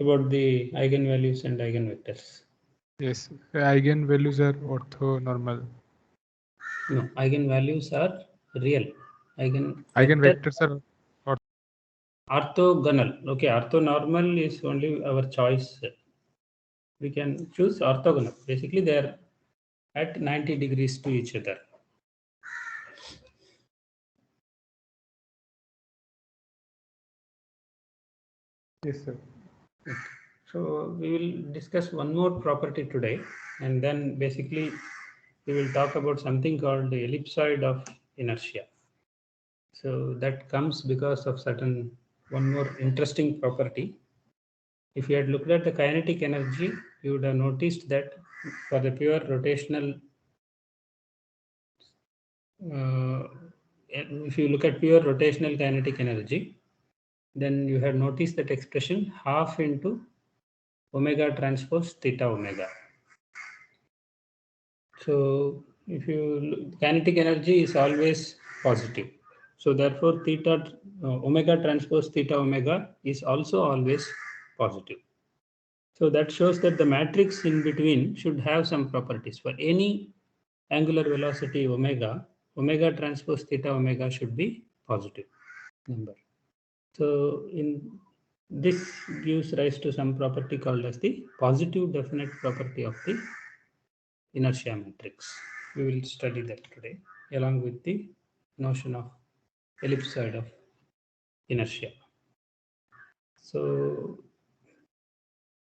about the eigenvalues and eigenvectors. Yes, eigenvalues are orthonormal. No, eigenvalues are real. Eigenvector Eigenvectors are orthogonal. Okay, orthonormal is only our choice. We can choose orthogonal. Basically, they are at 90 degrees to each other. yes, sir. So we will discuss one more property today, and then basically we will talk about something called the ellipsoid of inertia. So that comes because of certain one more interesting property. If you had looked at the kinetic energy, you would have noticed that for the pure rotational, if you look at pure rotational kinetic energy, then you have noticed that expression half into omega transpose theta omega. So if you kinetic energy is always positive. So therefore theta omega transpose theta omega is also always positive. So that shows that the matrix in between should have some properties. For any angular velocity omega, omega transpose theta omega should be positive number. So in this gives rise to some property called as the positive definite property of the inertia matrix. We will study that today along with the notion of ellipsoid of inertia. So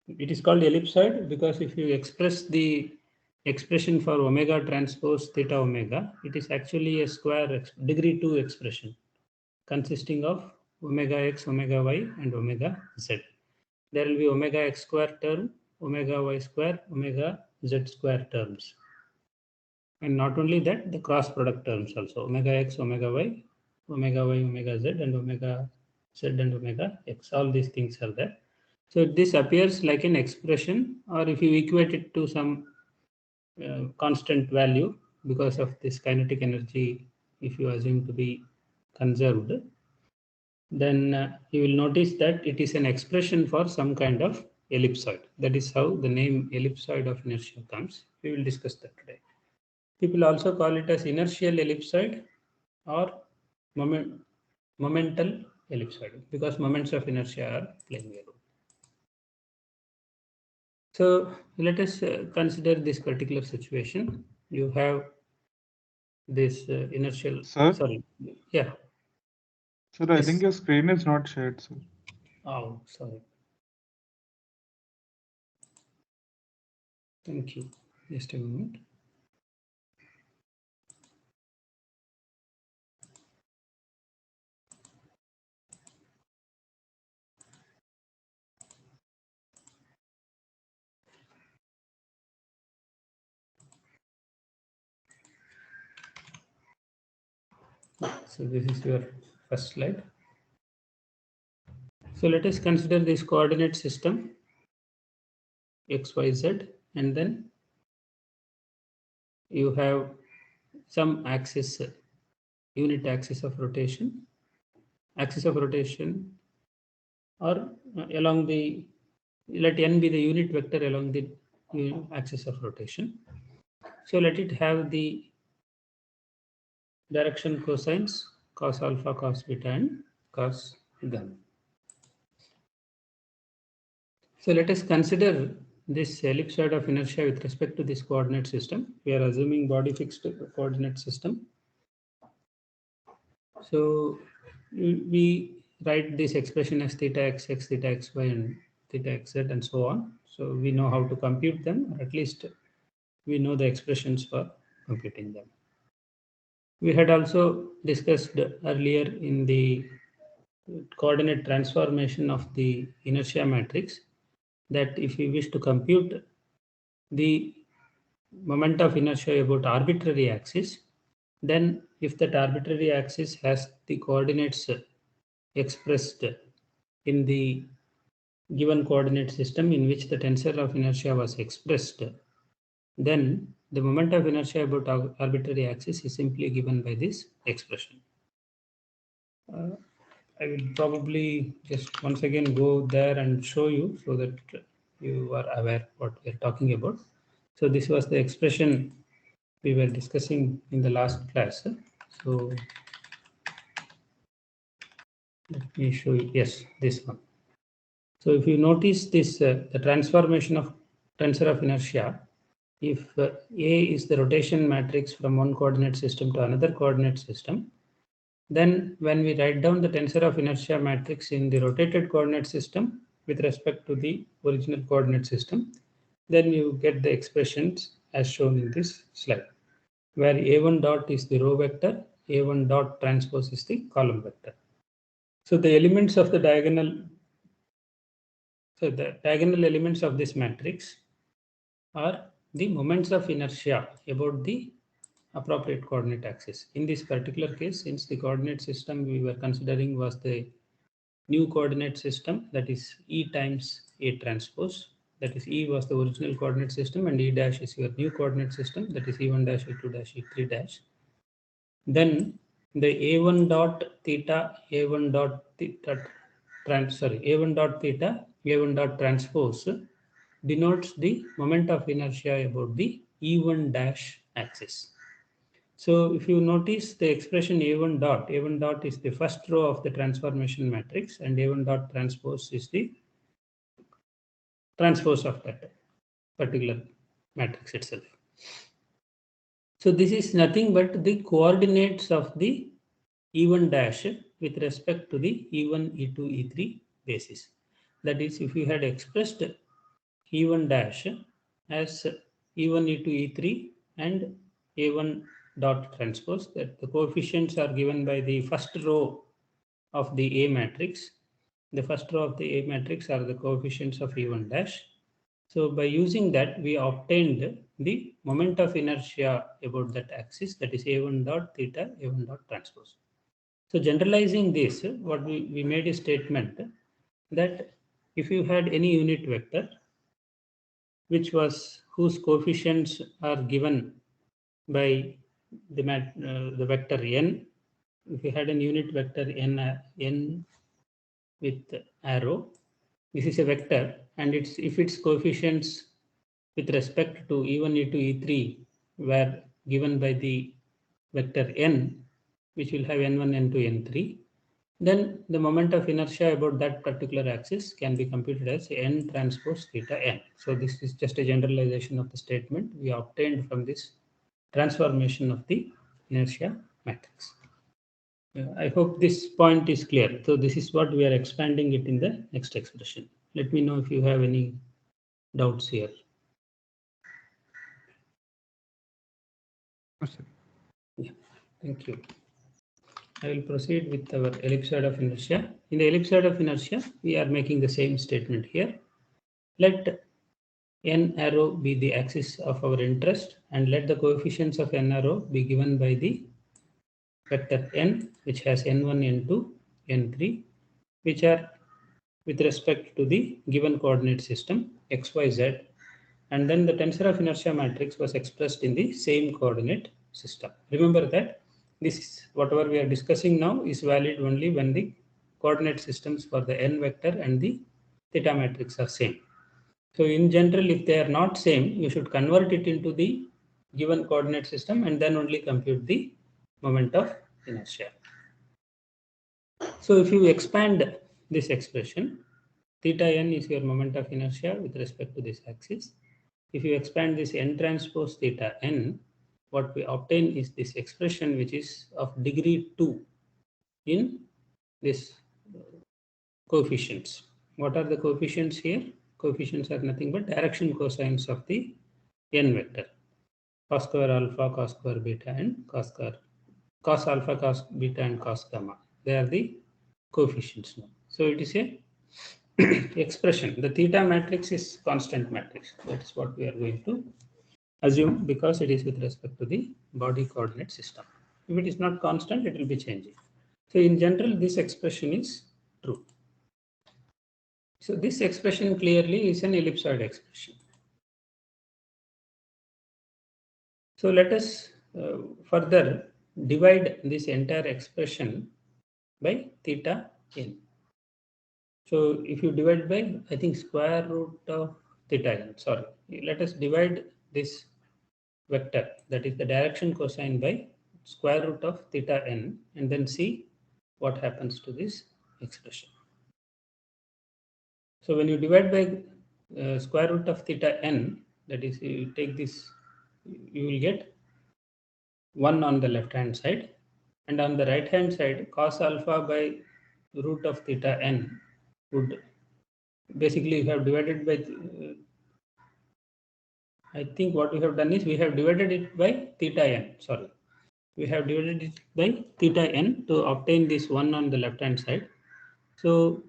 it is called ellipsoid because if you express the expression for omega transpose theta omega, it is actually a square degree 2 expression consisting of omega x, omega y, and omega z. There will be omega x square term, omega y square, omega z square terms. And not only that, the cross product terms also, omega x, omega y, omega z, and omega z and omega x. All these things are there. So this appears like an expression, or if you equate it to some constant value because of this kinetic energy, if you assume to be conserved, then you will notice that it is an expression for some kind of ellipsoid. That is how the name ellipsoid of inertia comes. We will discuss that today. People also call it as inertial ellipsoid or momental ellipsoid because moments of inertia are playing a role. So let us consider this particular situation. You have this inertial, Sir, sorry, yeah. sir, I Yes. think your screen is not shared, sir. Oh, sorry. Thank you. Just a moment. So this is your first slide. So let us consider this coordinate system x, y, z, and then you have some axis, unit axis of rotation, or along the, let n be the unit vector along the axis of rotation. So let it have the direction cosines, cos alpha, cos beta, and cos gamma. So let us consider this ellipsoid of inertia with respect to this coordinate system. We are assuming body fixed coordinate system. So we write this expression as theta x, theta xy, and theta xz, and so on. So we know how to compute them, or at least we know the expressions for computing them. We had also discussed earlier in the coordinate transformation of the inertia matrix that if we wish to compute the moment of inertia about arbitrary axis, then if that arbitrary axis has the coordinates expressed in the given coordinate system in which the tensor of inertia was expressed, then the moment of inertia about arbitrary axis is simply given by this expression. I will probably just once again go there and show you so that you are aware what we are talking about. So this was the expression we were discussing in the last class. So let me show you. Yes, this one. So if you notice this, the transformation of tensor of inertia, if A is the rotation matrix from one coordinate system to another coordinate system, then when we write down the tensor of inertia matrix in the rotated coordinate system with respect to the original coordinate system, then you get the expressions as shown in this slide, where A1 dot is the row vector, A1 dot transpose is the column vector. So the elements of the diagonal elements of this matrix are the moments of inertia about the appropriate coordinate axis. In this particular case, since the coordinate system we were considering was the new coordinate system, that is E times A transpose, that is E was the original coordinate system and E dash is your new coordinate system, that is E1 dash, E2 dash, E3 dash. Then the A1 dot theta, A1 dot theta, A1 dot theta, A1 dot transpose denotes the moment of inertia about the E1 dash axis. So if you notice the expression A1 dot is the first row of the transformation matrix and A1 dot transpose is the transpose of that particular matrix itself. So this is nothing but the coordinates of the E1 dash with respect to the E1, E2, E3 basis. That is, if you had expressed E1 dash as E1, E2, E3 and A1 dot transpose, that the coefficients are given by the first row of the A matrix. The first row of the A matrix are the coefficients of E1 dash. So by using that, we obtained the moment of inertia about that axis, that is A1 dot theta, A1 dot transpose. So generalizing this, what we made a statement that if you had any unit vector, whose coefficients are given by the vector n. If you had an unit vector n with arrow, this is a vector, and if its coefficients with respect to E1, E2, E3 were given by the vector n, which will have n1, n2, n3, then the moment of inertia about that particular axis can be computed as n transpose theta n. So this is just a generalization of the statement we obtained from this transformation of the inertia matrix. I hope this point is clear. So this is what we are expanding it in the next expression. Let me know if you have any doubts here. Yeah, thank you. I will proceed with our ellipsoid of inertia. In the ellipsoid of inertia, we are making the same statement here. Let n arrow be the axis of our interest and let the coefficients of n arrow be given by the vector n, which has n1, n2, n3, which are with respect to the given coordinate system x, y, z, and then the tensor of inertia matrix was expressed in the same coordinate system. Remember that this is whatever we are discussing now is valid only when the coordinate systems for the n vector and the theta matrix are same. So in general, if they are not same, you should convert it into the given coordinate system and then only compute the moment of inertia. So if you expand this expression, theta n is your moment of inertia with respect to this axis. If you expand this n transpose theta n, what we obtain is this expression which is of degree 2 in this coefficients. What are the coefficients here? Coefficients are nothing but direction cosines of the n vector. Cos square alpha, cos square beta, and cos alpha, cos beta, and cos gamma. They are the coefficients now. So it is a expression. The theta matrix is constant matrix. That is what we are going to assume because it is with respect to the body coordinate system. If it is not constant, it will be changing. So in general, this expression is true. So this expression clearly is an ellipsoid expression. So let us further divide this entire expression by theta n. So if you divide by, I think, square root of theta n, sorry, let us divide this vector, that is the direction cosine, by square root of theta n, and then see what happens to this expression. So when you divide by square root of theta n, that is, you take this, you will get 1 on the left hand side, and on the right hand side, cos alpha by root of theta n would basically, you have divided by, I think what we have done is we have divided it by theta n, sorry. We have divided it by theta n to obtain this 1 on the left hand side. So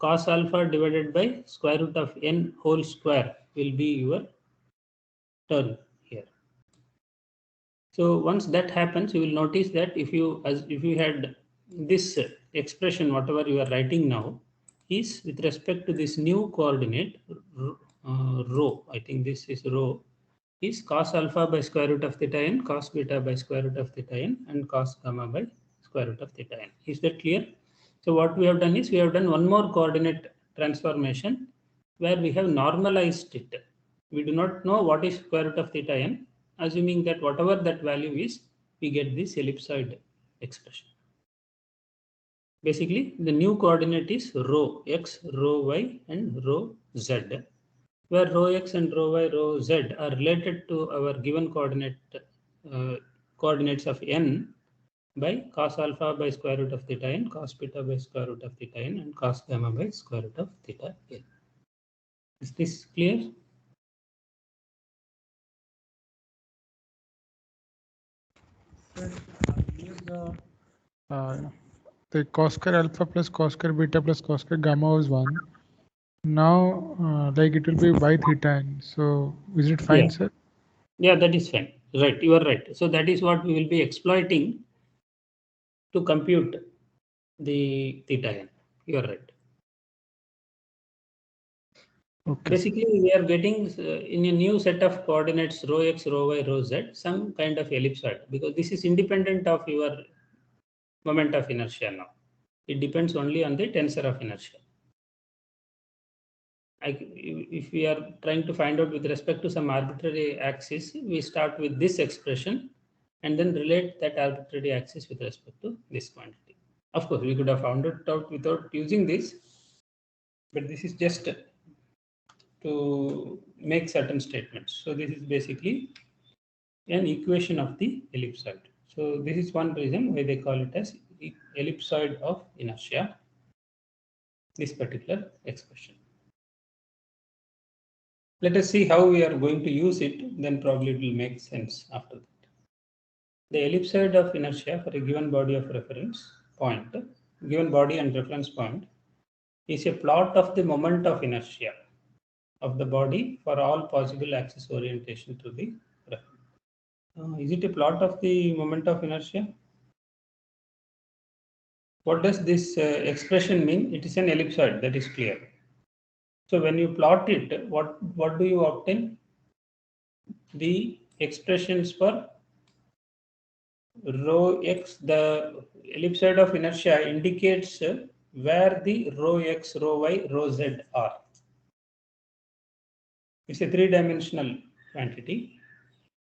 cos alpha divided by square root of n whole square will be your term here. So once that happens, you will notice that if you had this expression, whatever you are writing now, is with respect to this new coordinate rho. I think this is rho, is cos alpha by square root of theta n, cos beta by square root of theta n, and cos gamma by square root of theta n. Is that clear? So what we have done is we have done one more coordinate transformation where we have normalized it. We do not know what is square root of theta n. Assuming that whatever that value is, we get this ellipsoid expression. Basically, the new coordinate is rho x, rho y, and rho z, where rho x and rho y, rho z are related to our given coordinates of n by cos alpha by square root of theta n, cos beta by square root of theta n, and cos gamma by square root of theta n. Is this clear? The cos square alpha plus cos square beta plus cos square gamma was 1. Now, like it will be by theta n. So is it fine, Yeah. sir? Yeah, that is fine. Right, you are right. So that is what we will be exploiting to compute the theta n. You are right. Okay. Basically, we are getting in a new set of coordinates rho x, rho y, rho z, some kind of ellipsoid, because this is independent of your moment of inertia now. It depends only on the tensor of inertia. If we are trying to find out with respect to some arbitrary axis, we start with this expression and then relate that arbitrary axis with respect to this quantity. Of course, we could have found it out without using this, but this is just to make certain statements. So this is basically an equation of the ellipsoid. So this is one reason why they call it as ellipsoid of inertia, this particular expression. Let us see how we are going to use it, then probably it will make sense after that. The ellipsoid of inertia for a given body of reference point, given body and reference point, is a plot of the moment of inertia of the body for all possible axis orientation to the reference. Is it a plot of the moment of inertia? What does this expression mean? It is an ellipsoid, that is clear. So when you plot it, what do you obtain? The expressions for rho x, the ellipsoid of inertia indicates where the rho x, rho y, rho z are. It's a three-dimensional quantity.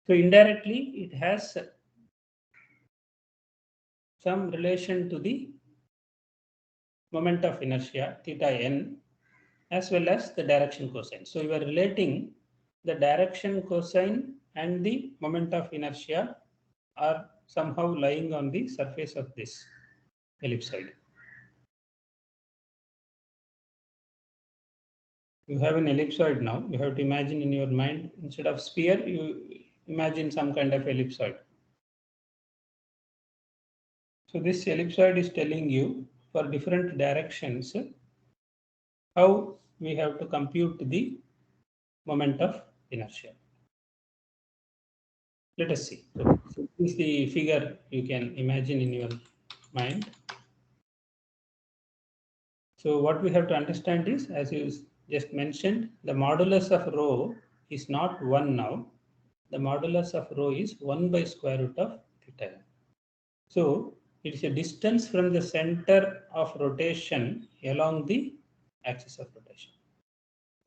So indirectly, it has some relation to the moment of inertia, theta n, as well as the direction cosine. So you are relating the direction cosine and the moment of inertia are somehow lying on the surface of this ellipsoid. You have an ellipsoid now. You have to imagine in your mind, instead of sphere, you imagine some kind of ellipsoid. So this ellipsoid is telling you for different directions how we have to compute the moment of inertia. Let us see. So this is the figure you can imagine in your mind. So what we have to understand is, as you just mentioned, the modulus of rho is not 1 now. The modulus of rho is 1 by square root of theta. So It is a distance from the center of rotation along the axis of rotation,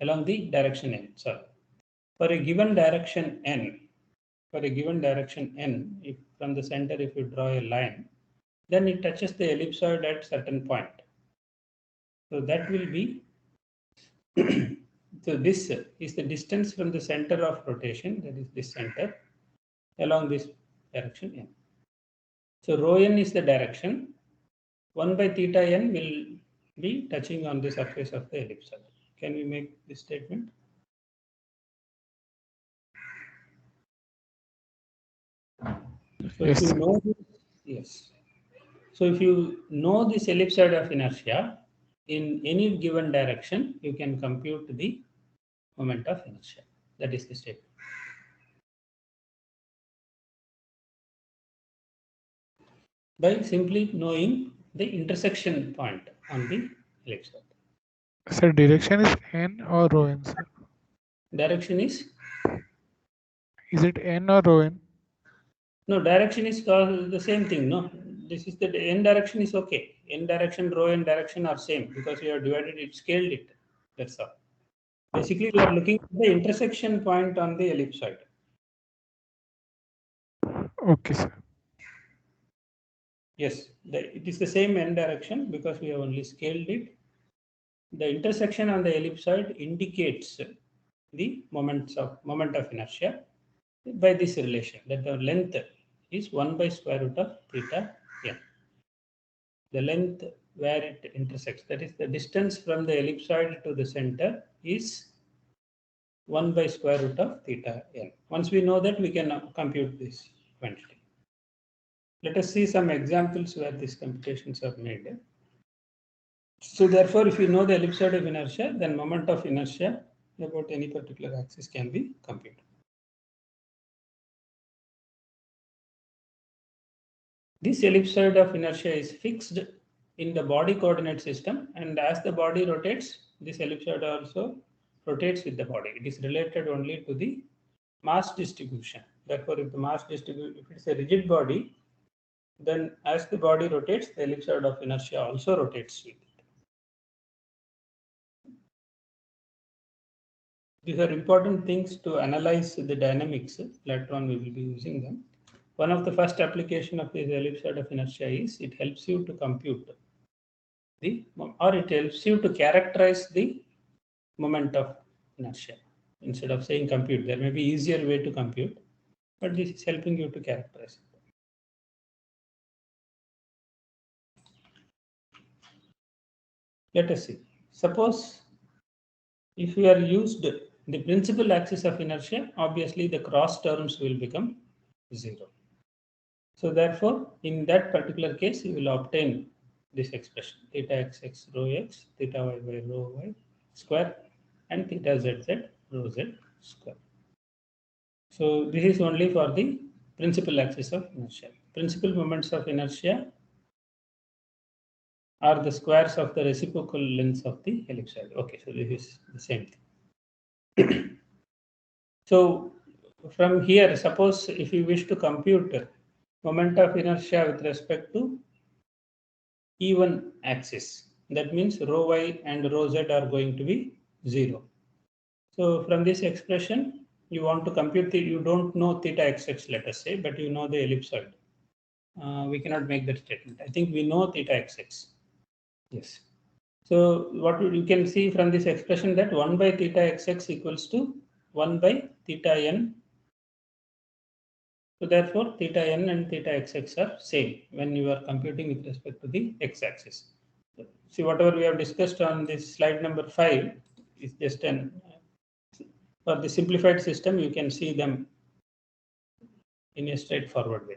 along the direction n. Sorry, for a given direction n, if from the center, if you draw a line, then it touches the ellipsoid at certain point. So that will be so this is the distance from the center of rotation, that is this center, along this direction n. So rho n is the direction. 1 by theta n will be touching on the surface of the ellipsoid. Can we make this statement? So Yes, if you sir. know this, yes. So if you know this ellipsoid of inertia in any given direction, you can compute the moment of inertia. That is the statement. By simply knowing the intersection point on the ellipsoid. Sir, direction is n or rho n, sir? Direction is? Is it n or rho n? No, direction is the same thing. No, this is the n direction is okay. N direction, rho n direction are same because you have divided it, scaled it. That's all. Basically, we are looking at the intersection point on the ellipsoid. Okay, sir. Yes, it is the same n direction because we have only scaled it. The intersection on the ellipsoid indicates the moment of inertia by this relation, that the length is 1 by square root of theta n. The length where it intersects, that is the distance from the ellipsoid to the center, is 1 by square root of theta n. Once we know that, we can compute this quantity. Let us see some examples where these computations are made. So therefore, if you know the ellipsoid of inertia, then moment of inertia about any particular axis can be computed. This ellipsoid of inertia is fixed in the body coordinate system, and as the body rotates, this ellipsoid also rotates with the body. It is related only to the mass distribution. Therefore, if it's a rigid body, then as the body rotates, the ellipsoid of inertia also rotates with it. These are important things to analyze the dynamics. Later on, we will be using them. One of the first application of this ellipsoid of inertia is it helps you to compute it helps you to characterize the moment of inertia. Instead of saying compute, there may be easier way to compute, but this is helping you to characterize it. Let us see. Suppose if we are used the principal axis of inertia, obviously the cross terms will become 0. So therefore, in that particular case, you will obtain this expression theta xx rho x, theta y rho y square, and theta zz rho z square. So this is only for the principal axis of inertia. Principal moments of inertia are the squares of the reciprocal lengths of the ellipsoid. Okay, so this is the same thing. So from here, suppose if you wish to compute moment of inertia with respect to even axis, that means rho y and rho z are going to be 0. So from this expression, you want to compute you don't know theta xx, let us say, but you know the ellipsoid. We cannot make that statement. I think we know theta xx. Yes. So what you can see from this expression that 1 by theta xx equals to 1 by theta n. So therefore, theta n and theta xx are same when you are computing with respect to the x-axis. See, whatever we have discussed on this slide number 5 is just for the simplified system, you can see them in a straightforward way.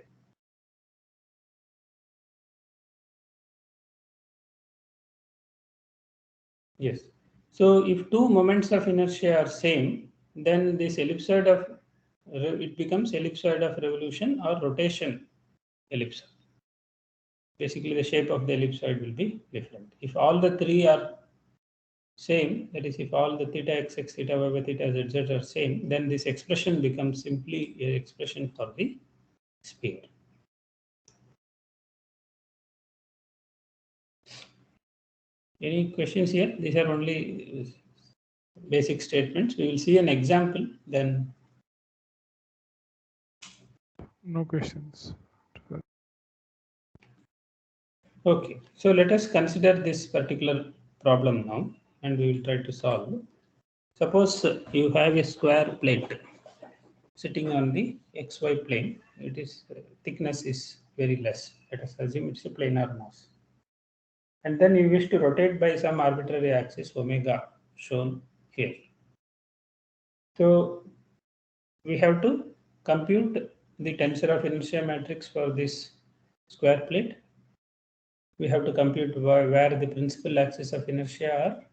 Yes. So if two moments of inertia are same, then this ellipsoid of it becomes ellipsoid of revolution or rotation ellipsoid. Basically, the shape of the ellipsoid will be different. If all the three are same, that is, if all the theta xx, theta y, theta zz are same, then this expression becomes simply an expression for the sphere. Any questions here? These are only basic statements. We will see an example then. No questions. Okay, so let us consider this particular problem now and we will try to solve. Suppose you have a square plate sitting on the xy plane. It is thickness is very less. Let us assume it's a planar mass. And then you wish to rotate by some arbitrary axis omega shown here. So we have to compute the tensor of inertia matrix for this square plate. We have to compute where the principal axis of inertia are.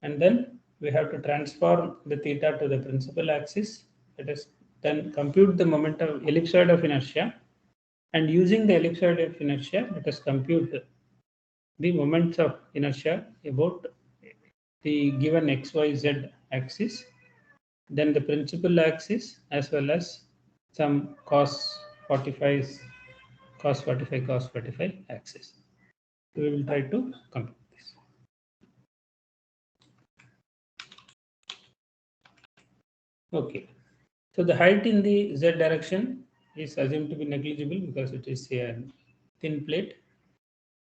And then we have to transform the theta to the principal axis. Let us then compute the moment of ellipsoid of inertia. And using the ellipsoid of inertia, let us compute the moments of inertia about the given xyz axis, then the principal axis as well as some cos 45 axis. So we will try to compute this. Okay, so the height in the z direction is assumed to be negligible because it is a thin plate.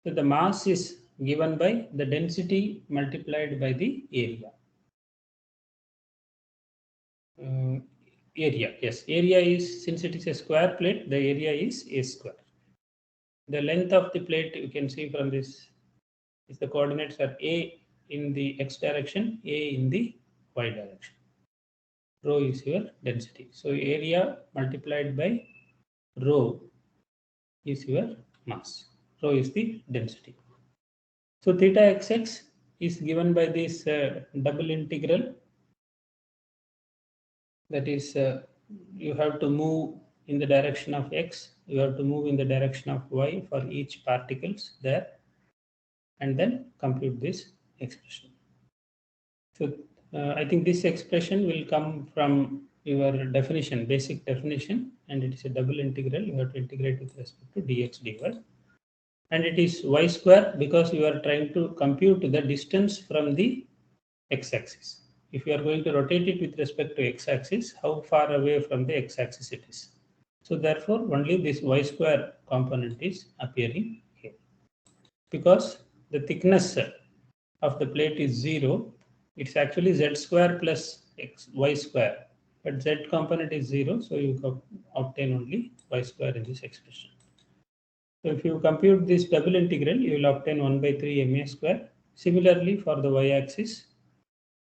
So the mass is given by the density multiplied by the area. Area is, since it is a square plate, the area is a square. The length of the plate you can see from this is the coordinates are a in the x direction, a in the y direction. Rho is your density. So area multiplied by rho is your mass. Rho is the density. So theta xx is given by this double integral. That is, you have to move in the direction of x, you have to move in the direction of y for each particles there, and then compute this expression. So I think this expression will come from your definition, basic definition, and it is a double integral. You have to integrate with respect to dx dy. And it is y square because you are trying to compute the distance from the x-axis. If you are going to rotate it with respect to x-axis, how far away from the x-axis it is. So therefore, only this y square component is appearing here. Because the thickness of the plate is 0, it's actually z square plus y square. But z component is 0, so you obtain only y square in this expression. So if you compute this double integral, you will obtain 1 by 3 ma square. Similarly, for the y-axis,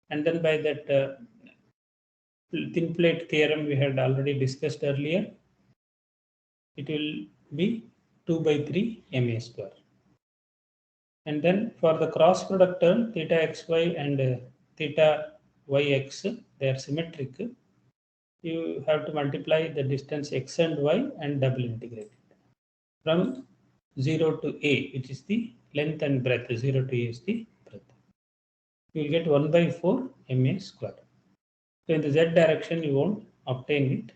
and then by that thin plate theorem we had already discussed earlier, it will be 2 by 3 ma square. And then for the cross product term, theta xy and theta yx, they are symmetric. You have to multiply the distance x and y and double integrate it. From 0 to a, which is the length and breadth, 0 to a is the breadth. You will get 1 by 4 ma square. So in the z direction, you won't obtain it.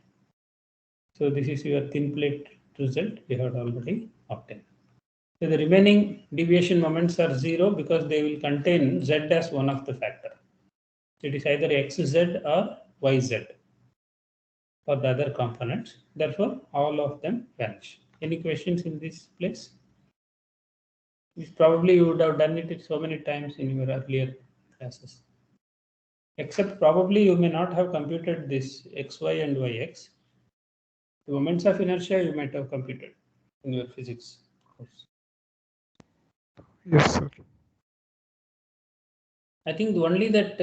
So this is your thin plate result we have already obtained. So the remaining deviation moments are 0 because they will contain z as one of the factor. It is either xz or yz for the other components. Therefore, all of them vanish. Any questions in this place? Probably you would have done it so many times in your earlier classes. Except probably you may not have computed this xy and yx. The moments of inertia you might have computed in your physics course. Yes, sir. I think only that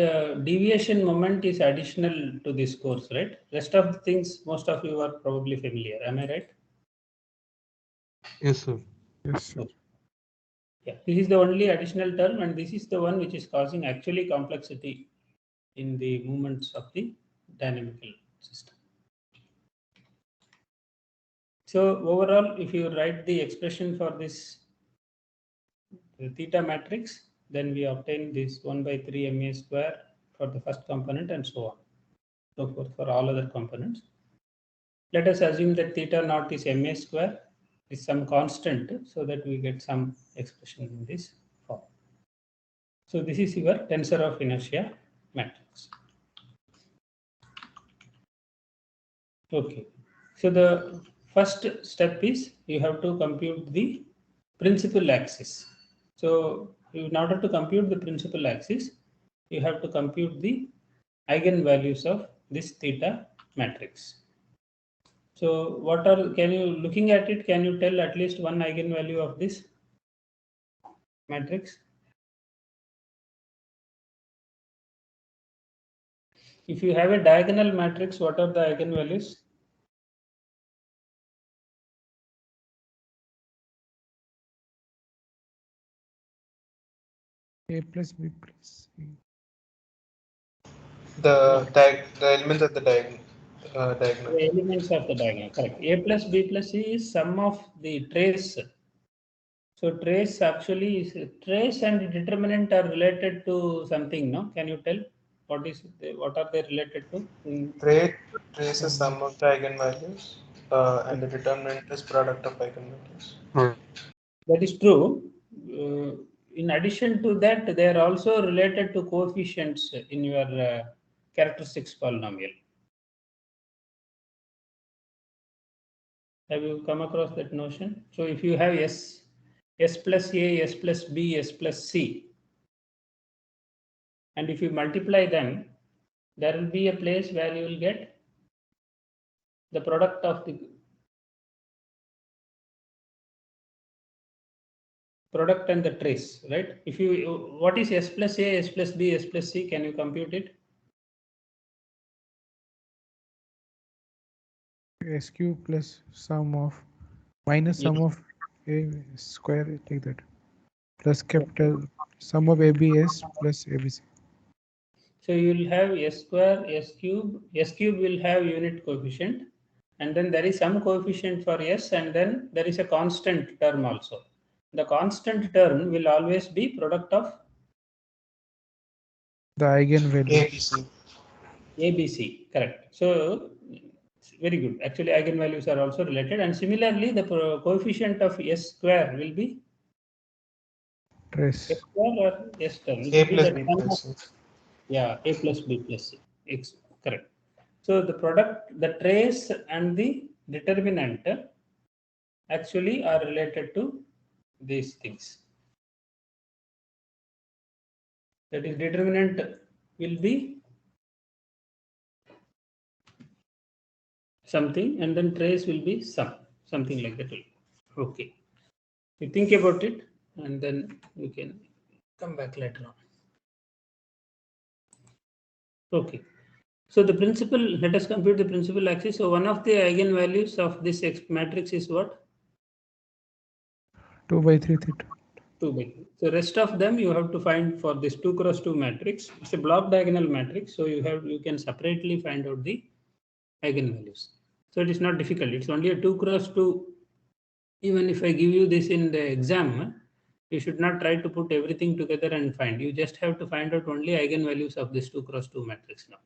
deviation moment is additional to this course, right? Rest of the things, most of you are probably familiar. Am I right? Yes, sir. Yes, sir. Yeah, this is the only additional term, and this is the one which is causing actually complexity in the movements of the dynamical system. So overall, if you write the expression for this theta matrix, then we obtain this 1 by 3 ma square for the first component and so on. So forth for all other components. Let us assume that theta naught is ma square is some constant so that we get some expression in this form. So this is your tensor of inertia matrix. Okay. So the first step is you have to compute the principal axis. So in order to compute the principal axis, you have to compute the eigenvalues of this theta matrix. So what are, can you, looking at it, can you tell at least one eigenvalue of this matrix? If you have a diagonal matrix, what are the eigenvalues? A plus B plus C. The elements of the diagonal. The elements of the diagonal, correct. A plus B plus C is sum of the trace. So trace actually is, trace and determinant are related to something, no? Can you tell what is what are they related to? Trace is sum of the eigenvalues, and the determinant is product of eigenvalues. That is true. In addition to that, they are also related to coefficients in your characteristics polynomial. Have you come across that notion? So if you have S plus A, S plus B, S plus C, and if you multiply them, there will be a place where you will get the product of the product and the trace, right? If you, what is S plus A, S plus B, S plus C? Can you compute it? S cube plus sum of minus sum of A square like that. Plus capital sum of ABS plus ABC. So you will have S square, S cube. S cube will have unit coefficient, and then there is some coefficient for S, and then there is a constant term also. The constant term will always be product of The eigenvalue. ABC. ABC, correct. So very good. Actually, eigenvalues are also related, and similarly, the coefficient of S square will be Trace. S square or S term. It A will be plus the B sum plus of, C. yeah, A plus B plus C. Correct. So the product, the trace and the determinant actually are related to these things. That is, determinant will be something, and then trace will be something like that. Okay. You think about it, and then you can come back later on. Okay. So the principal, let us compute the principal axis. So one of the eigenvalues of this matrix is what? 2 by 3 theta. 2 by 3. So rest of them you have to find for this 2 cross 2 matrix. It's a block diagonal matrix. So you can separately find out the eigenvalues. So it is not difficult. It's only a 2 cross 2. Even if I give you this in the exam, you should not try to put everything together and find. You just have to find out only eigenvalues of this 2 cross 2 matrix now.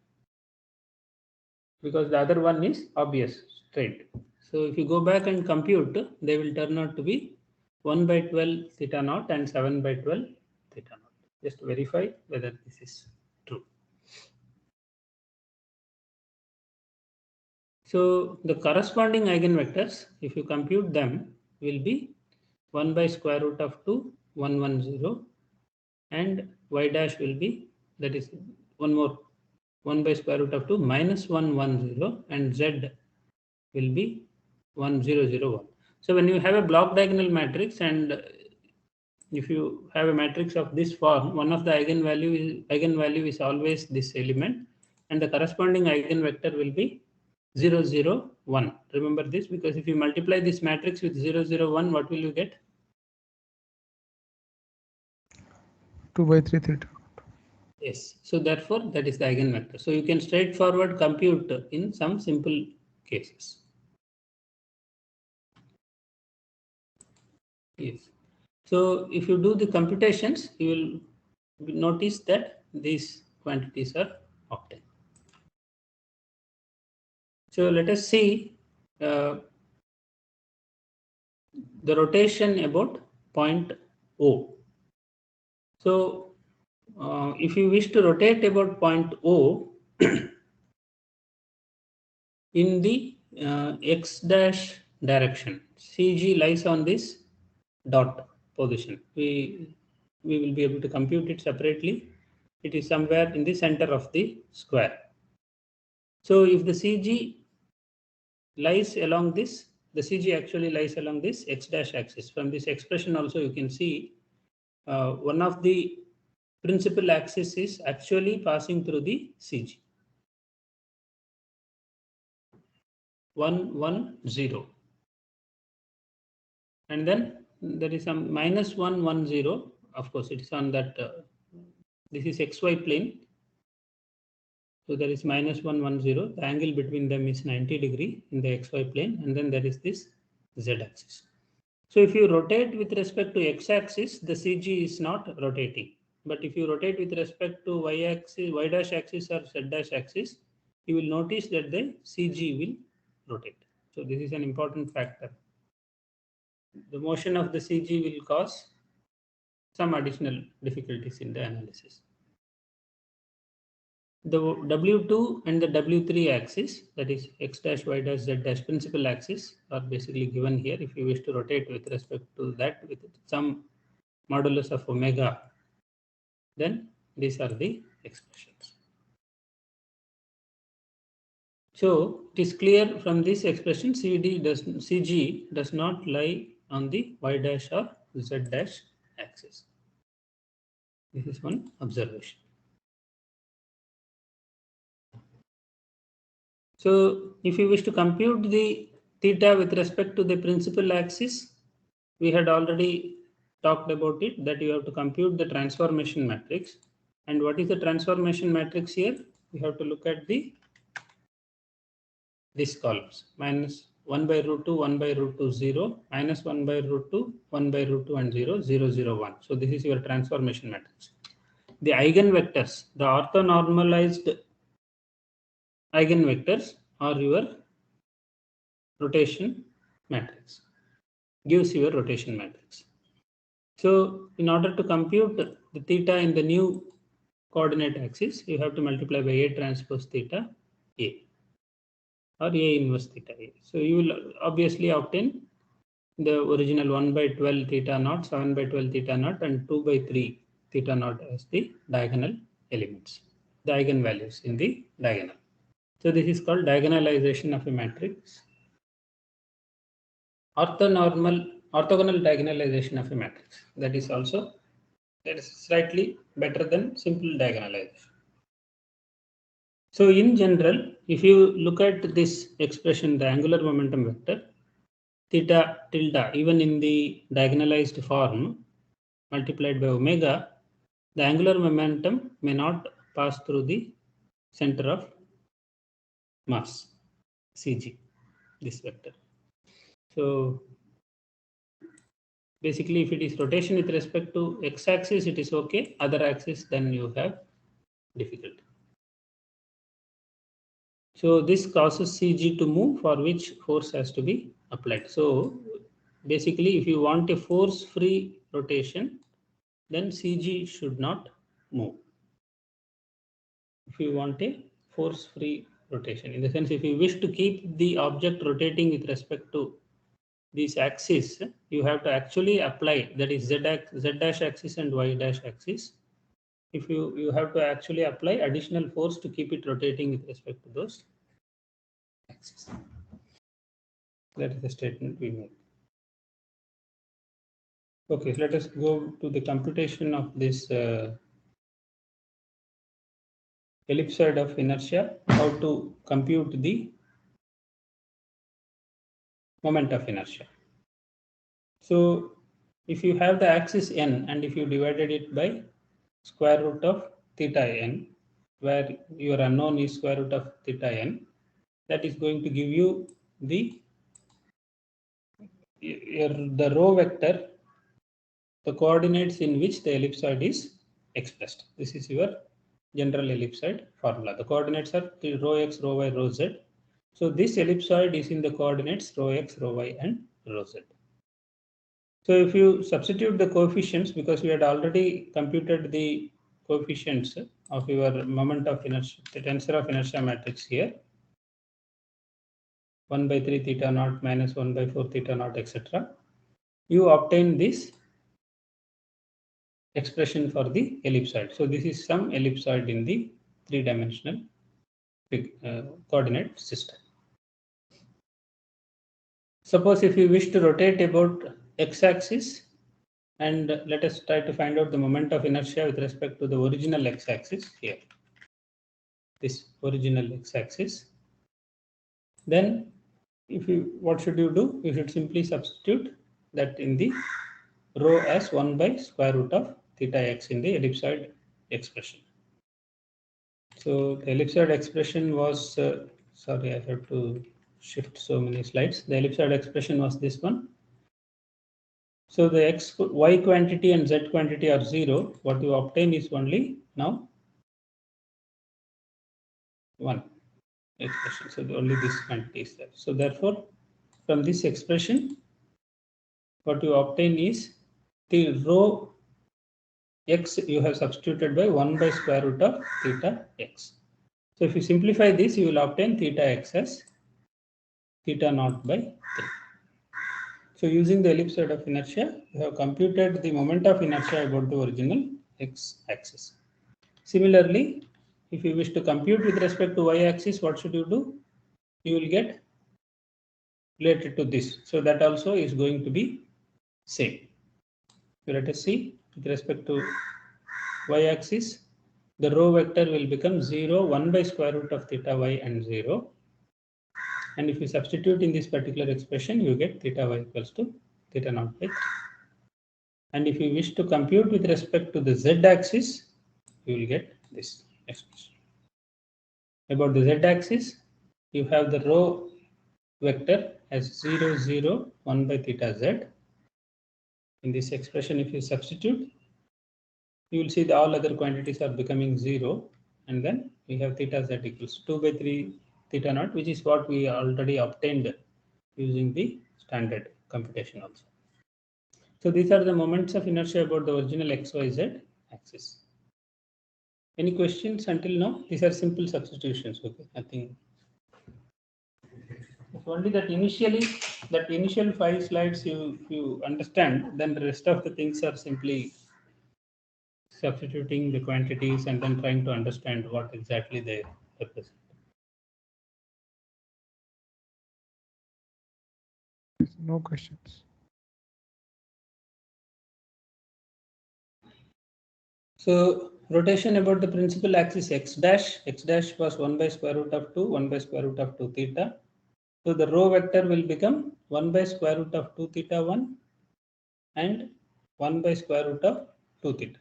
Because the other one is obvious, straight. So if you go back and compute, they will turn out to be 1 by 12 theta naught and 7 by 12 theta naught. Just verify whether this is true. So the corresponding eigenvectors, if you compute them, will be 1 by square root of 2, 1, 1, 0, and y dash will be, that is one more, 1 by square root of 2 minus 1, 1, 0, and z will be 1, 0, 0, 1. So when you have a block diagonal matrix, and if you have a matrix of this form, one of the eigenvalue is always this element, and the corresponding eigenvector will be 0, 0, 1. Remember this, because if you multiply this matrix with 0, 0, 1, what will you get? 2 by 3 theta. Yes. So therefore, that is the eigenvector. So you can straightforward compute in some simple cases. Yes. So if you do the computations, you will notice that these quantities are obtained. So let us see the rotation about point O. So if you wish to rotate about point O in the x dash direction, CG lies on this dot position. We will be able to compute it separately. It is somewhere in the center of the square. So if the CG lies along this, the CG actually lies along this x dash axis. From this expression also you can see one of the principal axis is actually passing through the CG. 1, 1, 0. And then there is some minus 1, 1, 0. Of course, it is on that, this is XY plane. So there is minus 1, 1, 0. The angle between them is 90 degree in the XY plane. And then there is this Z axis. So if you rotate with respect to X axis, the CG is not rotating. But if you rotate with respect to Y axis, Y dash axis or Z dash axis, you will notice that the CG will rotate. So this is an important factor. The motion of the CG will cause some additional difficulties in the analysis. The W2 and the W3 axis, that is X dash, Y dash, Z dash principal axis, are basically given here. If you wish to rotate with respect to that with some modulus of omega, then these are the expressions. So it is clear from this expression CG does not lie on the Y dash or Z dash axis. This is one observation. So if you wish to compute the theta with respect to the principal axis, we had already talked about it, that you have to compute the transformation matrix. And what is the transformation matrix here? We have to look at these columns: minus 1 by root 2, 1 by root 2, 0, minus 1 by root 2, 1 by root 2 and 0, 0, 0, 1. So this is your transformation matrix. The eigenvectors, the orthonormalized eigenvectors are your rotation matrix, gives your rotation matrix. So in order to compute the theta in the new coordinate axis, you have to multiply by A transpose theta A, or A inverse theta A. So you will obviously obtain the original 1 by 12 theta naught, 7 by 12 theta naught and 2 by 3 theta naught as the diagonal elements, the eigenvalues in the diagonal. So this is called diagonalization of a matrix. Orthogonal diagonalization of a matrix, that is slightly better than simple diagonalization. So in general, if you look at this expression, the angular momentum vector, theta tilde, even in the diagonalized form multiplied by omega, the angular momentum may not pass through the center of mass, CG, this vector. So basically, if it is rotation with respect to x-axis, it is okay. Other axis, then you have difficulty. So this causes CG to move, for which force has to be applied. So basically, if you want a force-free rotation, then CG should not move. If you want a force-free rotation, in the sense, if you wish to keep the object rotating with respect to this axis, you have to actually apply, that is Z dash axis and Y dash axis. If you have to actually apply additional force to keep it rotating with respect to those axes. That is the statement we made. Okay, let us go to the computation of this ellipsoid of inertia, how to compute the moment of inertia. So if you have the axis n and if you divided it by square root of theta n, where your unknown is square root of theta n, that is going to give you the row vector, the coordinates in which the ellipsoid is expressed. This is your general ellipsoid formula. The coordinates are rho x, rho y, rho z. So this ellipsoid is in the coordinates rho x, rho y and rho z. So if you substitute the coefficients, because we had already computed the coefficients of your moment of inertia, the tensor of inertia matrix here, 1 by 3 theta naught minus 1 by 4 theta naught, etc., you obtain this expression for the ellipsoid. So this is some ellipsoid in the three-dimensional coordinate system. Suppose if you wish to rotate about x-axis, and let us try to find out the moment of inertia with respect to the original x-axis here. This original x-axis. Then what should you do? You should simply substitute that in the rho as 1 by square root of theta x in the ellipsoid expression. So the ellipsoid expression was, sorry, I have to shift so many slides. The ellipsoid expression was this one. So the y quantity and z quantity are 0. What you obtain is only now 1 expression. So only this quantity is there. So therefore, from this expression, what you obtain is the rho x you have substituted by 1 by square root of theta x. So if you simplify this, you will obtain theta x as theta naught by 3. So using the ellipsoid of inertia, you have computed the moment of inertia about the original x-axis. Similarly, if you wish to compute with respect to y-axis, what should you do? You will get related to this. So that also is going to be same. So let us see with respect to y-axis, the rho vector will become 0, 1 by square root of theta y and 0. And if you substitute in this particular expression, you get theta y equals to theta naught by 3. And if you wish to compute with respect to the z-axis, you will get this expression. About the z-axis, you have the rho vector as 0, 0, 1 by theta z. In this expression, if you substitute, you will see that all other quantities are becoming 0. And then we have theta z equals 2 by 3 theta naught, which is what we already obtained using the standard computation also. So these are the moments of inertia about the original XYZ axis. Any questions until now? These are simple substitutions. Okay, nothing. It's only that initially, that initial 5 slides you understand, then the rest of the things are simply substituting the quantities and then trying to understand what exactly they represent. No questions. So rotation about the principal axis x dash was 1 by square root of 2, 1 by square root of 2 theta. So the rho vector will become 1 by square root of 2 theta 1 and 1 by square root of 2 theta.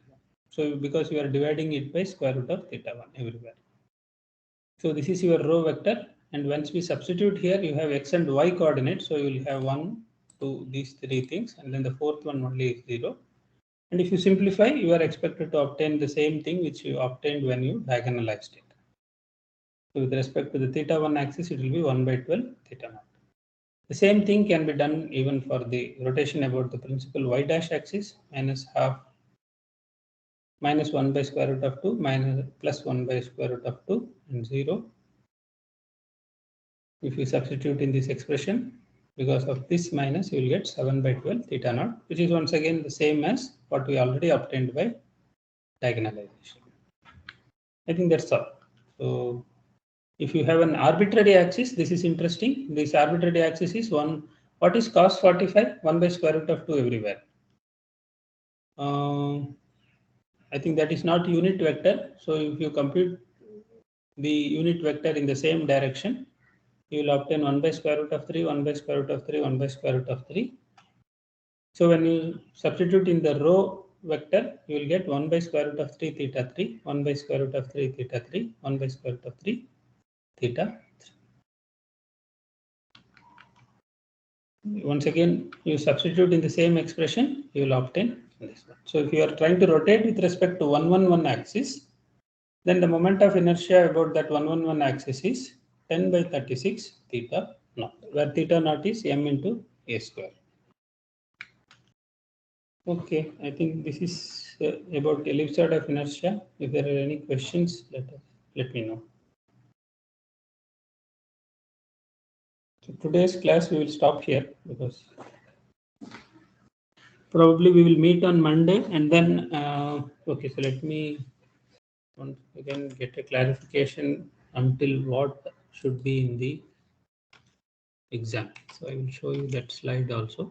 So because you are dividing it by square root of theta 1 everywhere. So this is your rho vector, and once we substitute here, you have x and y coordinates. So you will have 1, 2, these 3 things, and then the fourth one only is 0. And if you simplify, you are expected to obtain the same thing which you obtained when you diagonalized it. So with respect to the theta 1 axis, it will be 1 by 12 theta naught. The same thing can be done even for the rotation about the principal y dash axis, minus 1 by square root of 2 minus plus 1 by square root of 2 and 0. If you substitute in this expression, because of this minus, you will get 7 by 12 theta naught, which is once again the same as what we already obtained by diagonalization. I think that's all. So if you have an arbitrary axis, this is interesting. This arbitrary axis is 1. What is cos 45? 1 by square root of 2 everywhere. I think that is not unit vector. So if you compute the unit vector in the same direction, you will obtain 1 by square root of 3, 1 by square root of 3, 1 by square root of 3. So when you substitute in the rho vector, you will get 1 by square root of 3 theta 3, 1 by square root of 3 theta 3, 1 by square root of 3 theta 3. Once again, you substitute in the same expression, you will obtain this one. So if you are trying to rotate with respect to 1, 1, 1 axis, then the moment of inertia about that 1, 1, 1 axis is 10 by 36 theta naught, where theta naught is m into a square. Okay, I think this is about ellipsoid of inertia. If there are any questions, let me know. So today's class we will stop here because probably we will meet on Monday and then okay. So let me once again get a clarification until what should be in the exam. So I will show you that slide also.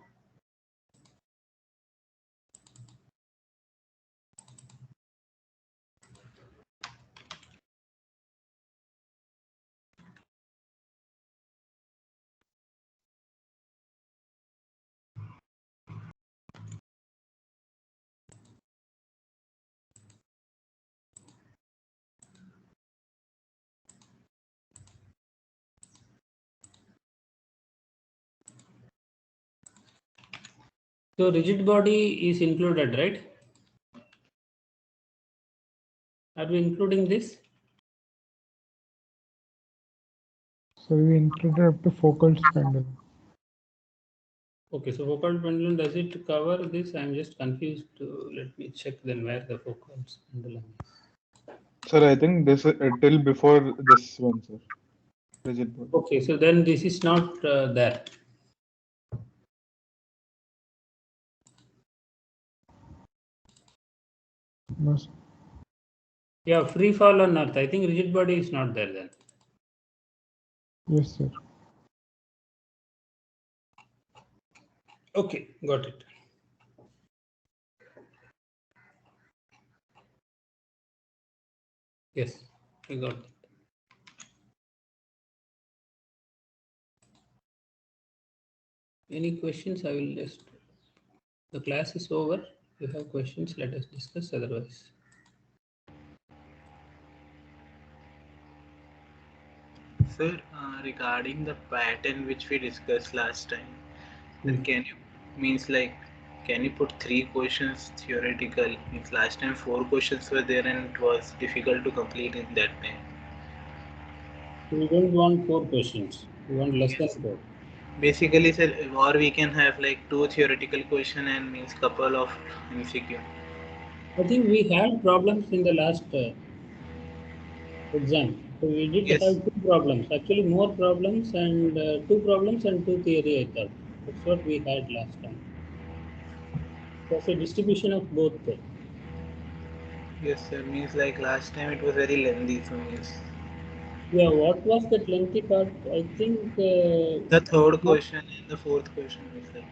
So rigid body is included, right? Are we including this? So we included up to Foucault's pendulum. Okay, so Foucault pendulum, does it cover this? I'm just confused. Let me check then where the Foucault's pendulum is. Sir, I think this till before this one, sir. Rigid body. Okay, so then this is not there. No, sir. Yeah, free fall on earth. I think rigid body is not there then. Yes, sir. Okay, got it. Yes, I got it. Any questions? I will just. The class is over. If you have questions, let us discuss. Otherwise, Sir, regarding the pattern which we discussed last time, then can you can you put 3 questions theoretical? Means last time 4 questions were there and it was difficult to complete in that time. we don't want 4 questions. We want less than 4. Basically, sir, or we can have like 2 theoretical question and means couple of MCQ. I think we had problems in the last exam. So we did Yes. have 2 problems. Actually, more problems and 2 problems and 2 theory. I thought that's what we had last time. There's a distribution of both. Yes, sir. Means like last time it was very lengthy, so means Yeah, what was that lengthy part? I think. the third question and the fourth question was like.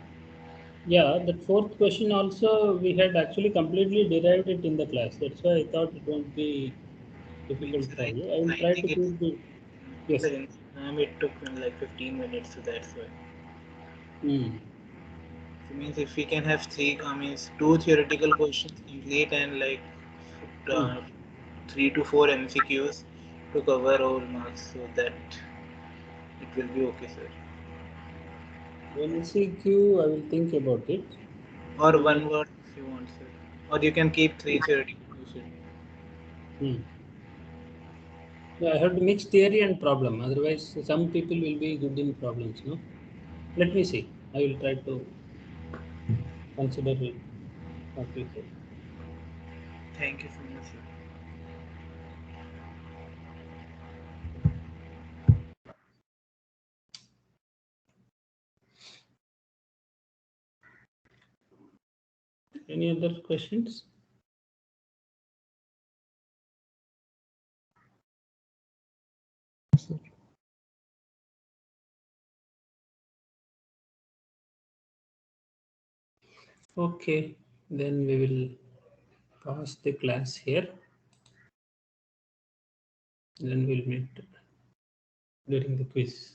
Yeah, that fourth question also we had actually completely derived it in the class. That's why I thought it won't be Means difficult for like you. I will I try to think it's keep the yes. the exam it took me like 15 minutes, so that's why. Hmm. So means if we can have means 2 theoretical questions complete and like Hmm. uh, 3 to 4 MCQs to cover all marks, so that it will be okay, sir. MCQ, I will think about it. Or And one word if you want, sir. Or you can keep 3 theoretical questions. hmm. Yeah, I have to mix theory and problem. Otherwise, some people will be good in problems. No, let me see. I will try to consider it, what we said. Thank you so much, sir. Any other questions? Yes, sir. Okay, then we will pause the class here. Then we'll meet during the quiz.